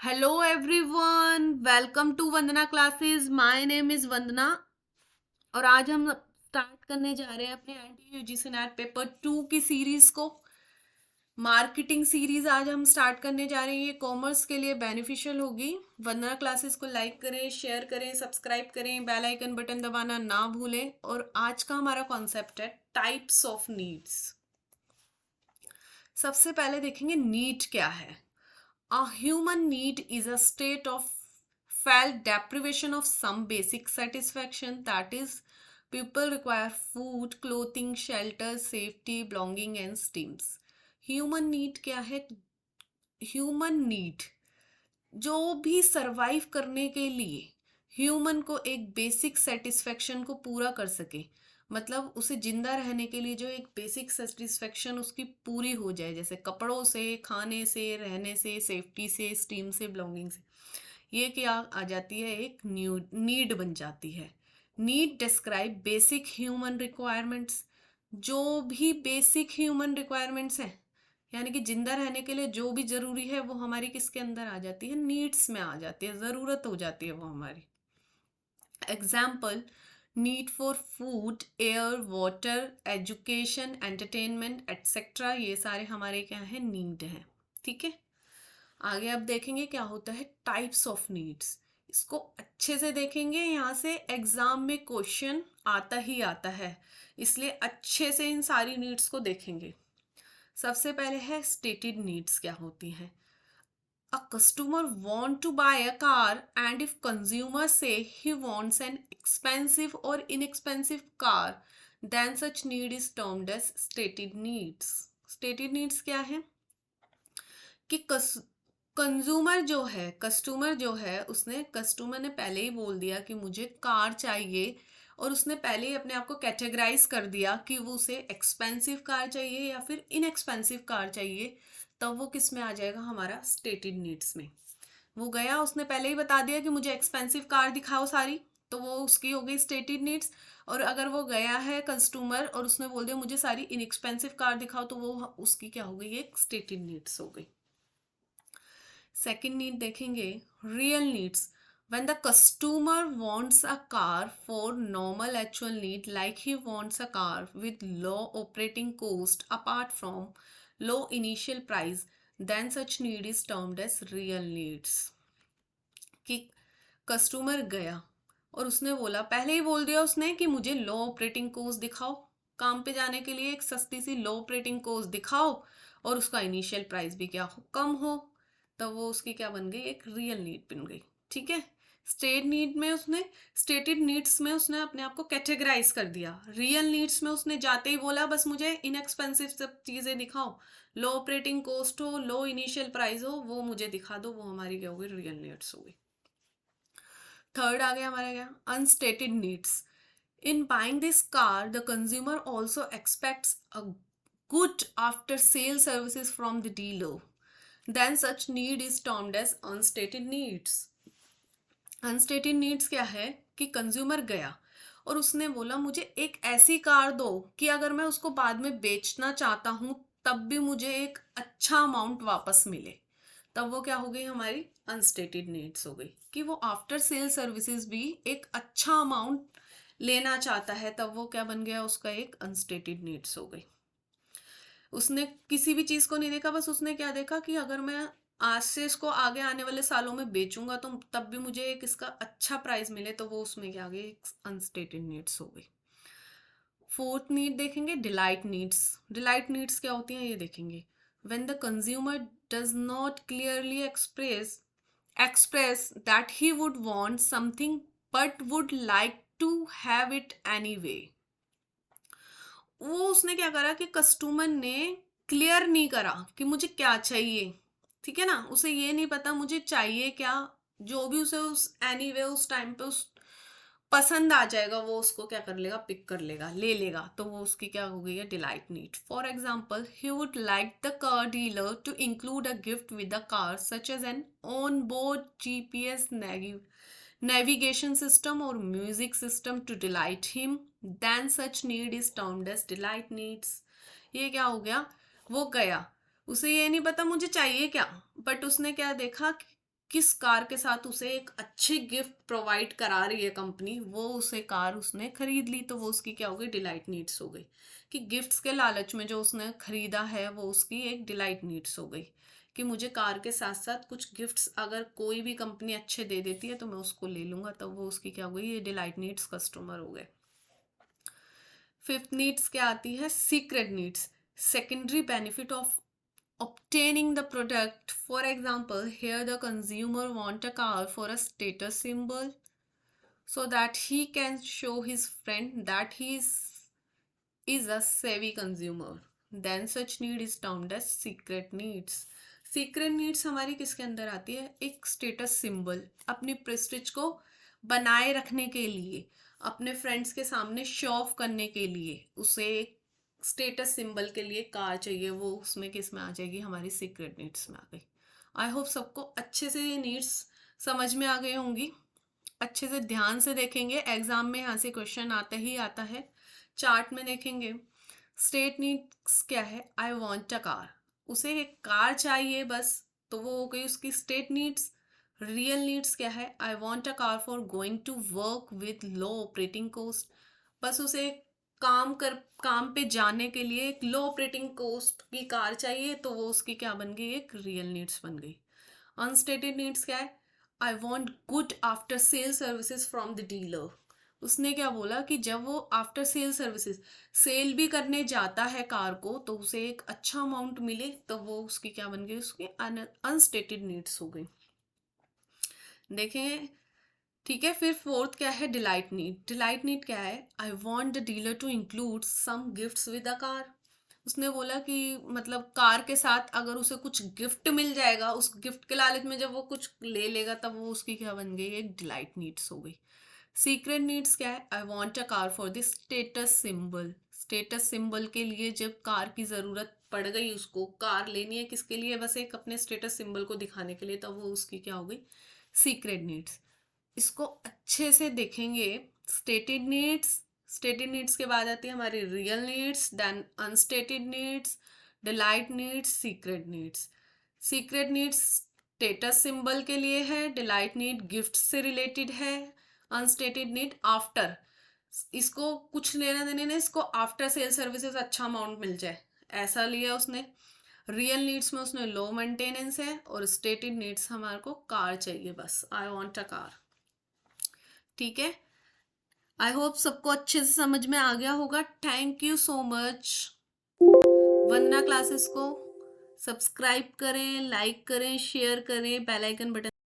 Hello everyone, welcome to Vandana classes. My name is Vandana और आज हम स्टार्ट करने जा रहे हैं अपने एंटी यूजीसी नेट पेपर 2 की सीरीज को। मार्केटिंग सीरीज आज हम स्टार्ट करने जा रहे हैं। ये कॉमर्स के लिए बेनिफिशियल होगी। वंदना क्लासेस को लाइक करें, शेयर करें, सब्सक्राइब करें, बेल आइकन बटन दबाना ना भूलें। और आज का हमारा कॉन्सेप्ट है टाइप्स ऑफ नीड्स। सबसे पहले देखेंगे नीड क्या है। A human need is a state of felt deprivation of some basic satisfaction, that is, people require food, clothing, shelter, safety, belonging, and steams. Human need क्या है? Human need जो भी survive करने के लिए ह्यूमन को एक बेसिक सेटिस्फेक्शन को पूरा कर सके, मतलब उसे जिंदा रहने के लिए जो एक बेसिक सेटिस्फेक्शन उसकी पूरी हो जाए, जैसे कपड़ों से, खाने से, रहने से, सेफ्टी से, स्टीम से, बिलोंगिंग से, ये क्या आ जाती है, एक न्यू नीड बन जाती है। Need describe basic human requirements. जो भी बेसिक ह्यूमन रिक्वायरमेंट्स हैं, यानी कि जिंदा रहने के लिए जो भी जरूरी है वो हमारी किसके अंदर आ जाती है, नीड्स में आ जाती है, जरूरत हो जाती है वो हमारी। Example, need for food, air, water, education, entertainment etcetera, ये सारे हमारे क्या हैं, नीड हैं। ठीक है, आगे अब देखेंगे क्या होता है टाइप्स ऑफ नीड्स। इसको अच्छे से देखेंगे, यहाँ से एग्जाम में क्वेश्चन आता ही आता है, इसलिए अच्छे से इन सारी नीड्स को देखेंगे। सबसे पहले है स्टेटेड नीड्स क्या होती हैं। A customer want to buy a car, and if consumer say he wants an expensive or inexpensive car, then such need is termed as stated needs. Stated needs क्या है कि कंज्यूमर जो है, customer जो है, कस्टमर ने पहले ही बोल दिया कि मुझे कार चाहिए, और उसने पहले ही अपने आप को कैटेगराइज कर दिया कि वो उसे एक्सपेंसिव कार चाहिए या फिर इनएक्सपेंसिव कार चाहिए, तब वो किस में आ जाएगा, हमारा स्टेटेड नीड्स में। वो गया, उसने पहले ही बता दिया कि मुझे एक्सपेंसिव कार दिखाओ सारी, तो वो उसकी हो गई स्टेटेड नीड्स। और अगर वो गया है कस्टमर और उसने बोल दिया मुझे सारी इनएक्सपेंसिव कार दिखाओ, तो वो उसकी क्या हो गई, एक स्टेटेड नीड्स हो गई। सेकेंड नीड देखेंगे, real needs. when the customer wants a car for normal actual need, like he wants a car with low operating cost apart from low initial price, then such need is termed as real needs. कि customer गया और उसने बोला, पहले ही बोल दिया उसने कि मुझे लो ऑपरेटिंग कोस्ट दिखाओ, काम पे जाने के लिए एक सस्ती सी लो ऑपरेटिंग कोस्ट दिखाओ, और उसका इनिशियल प्राइस भी क्या हो, कम हो, तो वो उसकी क्या बन गई, एक रियल नीड बन गई। ठीक है, स्टेटेड नीड्स में उसने अपने आप को कैटेगराइज कर दिया। रियल नीड्स में उसने जाते ही बोला बस मुझे इनएक्सपेंसिव सब चीज़ें दिखाओ, लो ऑपरेटिंग कॉस्ट हो, लो इनिशियल प्राइस हो, वो मुझे दिखा दो, वो हमारी क्या हो गई, रियल नीड्स हो गई। थर्ड आ गया हमारा क्या, unstated needs. In buying this car the consumer also expects a good after sale services from the dealer, then such need is termed as unstated needs. Unstated needs क्या है कि consumer गया और उसने बोला मुझे एक ऐसी कार दो कि अगर मैं उसको बाद में बेचना चाहता हूँ तब भी मुझे एक अच्छा अमाउंट वापस मिले, तब वो क्या हो गई, हमारी अनस्टेटेड नीड्स हो गई। कि वो आफ्टर सेल सर्विसेज भी एक अच्छा अमाउंट लेना चाहता है, तब वो क्या बन गया, उसका एक अनस्टेटेड नीड्स हो गई। उसने किसी भी चीज़ को नहीं देखा, बस उसने क्या देखा कि अगर मैं आज से इसको आगे आने वाले सालों में बेचूंगा तो तब भी मुझे एक इसका अच्छा प्राइस मिले, तो वो उसमें क्या आ गई, एक अनस्टेटेड नीड्स हो गई। फोर्थ नीड देखेंगे, डिलाइट नीड्स। डिलाइट नीड्स क्या होती हैं ये देखेंगे। When the consumer does not clearly express that he would want something but would like to have it anyway। वो उसने क्या करा कि कस्टमर ने क्लियर नहीं करा कि मुझे क्या चाहिए। ठीक है ना, उसे ये नहीं पता मुझे चाहिए क्या, जो भी उसे उस एनीवे उस टाइम पे उस पसंद आ जाएगा वो उसको क्या कर लेगा, पिक कर लेगा, ले लेगा, तो वो उसकी क्या हो गई है, delight need. For example, he would like the car dealer to include a gift with the car such as an on board GPS navigation system or music system to delight him, then such need is termed as delight needs। ये क्या हो गया, वो गया, उसे ये नहीं पता मुझे चाहिए क्या, बट उसने क्या देखा किस कार के साथ उसे एक अच्छी गिफ्ट प्रोवाइड करा रही है कंपनी, वो उसे कार उसने खरीद ली, तो वो उसकी क्या हो गई, डिलाइट नीड्स हो गई। कि गिफ्ट्स के लालच में जो उसने खरीदा है वो उसकी एक डिलाइट नीड्स हो गई, कि मुझे कार के साथ साथ कुछ गिफ्ट्स अगर कोई भी कंपनी अच्छे दे देती है तो मैं उसको ले लूंगा, तो वो उसकी क्या हो गई, ये डिलाइट नीड्स कस्टमर हो गए। फिफ्थ नीड्स क्या आती है, secret needs, secondary benefit of obtaining the product. For example, here the consumer want a car for a status symbol so that he can show his friend that is a savvy consumer. Then such need is termed as secret needs. Secret needs हमारी किसके अंदर आती है, एक status symbol, अपनी prestige को बनाए रखने के लिए, अपने फ्रेंड्स के सामने शो ऑफ करने के लिए उसे एक स्टेटस सिंबल के लिए कार चाहिए, वो उसमें किस में आ जाएगी, हमारी सीक्रेट नीड्स में आ गई। आई होप सबको अच्छे से ये नीड्स समझ में आ गई होंगी। अच्छे से ध्यान से देखेंगे, एग्जाम में यहाँ से क्वेश्चन आता ही आता है। चार्ट में देखेंगे, स्टेट नीड्स क्या है, आई वॉन्ट अ कार, उसे एक कार चाहिए बस, तो वो हो गई उसकी स्टेट नीड्स। रियल नीड्स क्या है, I want a car for going to work with low operating cost, बस उसे काम पे जाने के लिए एक लो ऑपरेटिंग कॉस्ट की कार चाहिए, तो वो उसकी क्या बन गई, एक रियल नीड्स बन गई। अनस्टेटेड नीड्स क्या है, I want good after sale services from the dealer, उसने क्या बोला कि जब वो आफ्टर सेल सर्विसेज सेल भी करने जाता है कार को तो उसे एक अच्छा अमाउंट मिले, तो वो उसकी क्या बन गई, उसकी अनस्टेटेड नीड्स हो गई। देखें, ठीक है। फिर फोर्थ क्या है, डिलाइट नीड। डिलाइट नीड क्या है, I want the dealer to include some gifts with a car, उसने बोला कि मतलब कार के साथ अगर उसे कुछ गिफ्ट मिल जाएगा, उस गिफ्ट के लालच में जब वो कुछ ले लेगा, तब वो उसकी क्या बन गई, एक डिलाइट नीड्स हो गई। सीक्रेट नीड्स क्या है, I want a car for the status symbol, status symbol के लिए जब कार की ज़रूरत पड़ गई, उसको कार लेनी है किसके लिए, बस एक अपने स्टेटस सिंबल को दिखाने के लिए, तब वो उसकी क्या हो गई, सीक्रेट नीड्स। इसको अच्छे से देखेंगे, स्टेटेड नीड्स, स्टेटेड नीड्स के बाद आती है हमारी real needs, then unstated needs, delight needs, secret needs. Secret needs status symbol के लिए है, डिलाइट नीड गिफ्ट से रिलेटेड है, अनस्टेटेड नीड आफ्टर, इसको कुछ लेना देने नहीं, इसको आफ्टर सेल सर्विसेज अच्छा अमाउंट मिल जाए, ऐसा लिया उसने। रियल नीड्स में उसने लो मेंटेनेंस है, और स्टेटेड नीड्स हमारे को कार चाहिए बस, आई वांट अ कार। ठीक है, आई होप सबको अच्छे से समझ में आ गया होगा। Thank you so much. Vandana classes को सब्सक्राइब करें, लाइक करें, शेयर करें, बेल आइकन बटन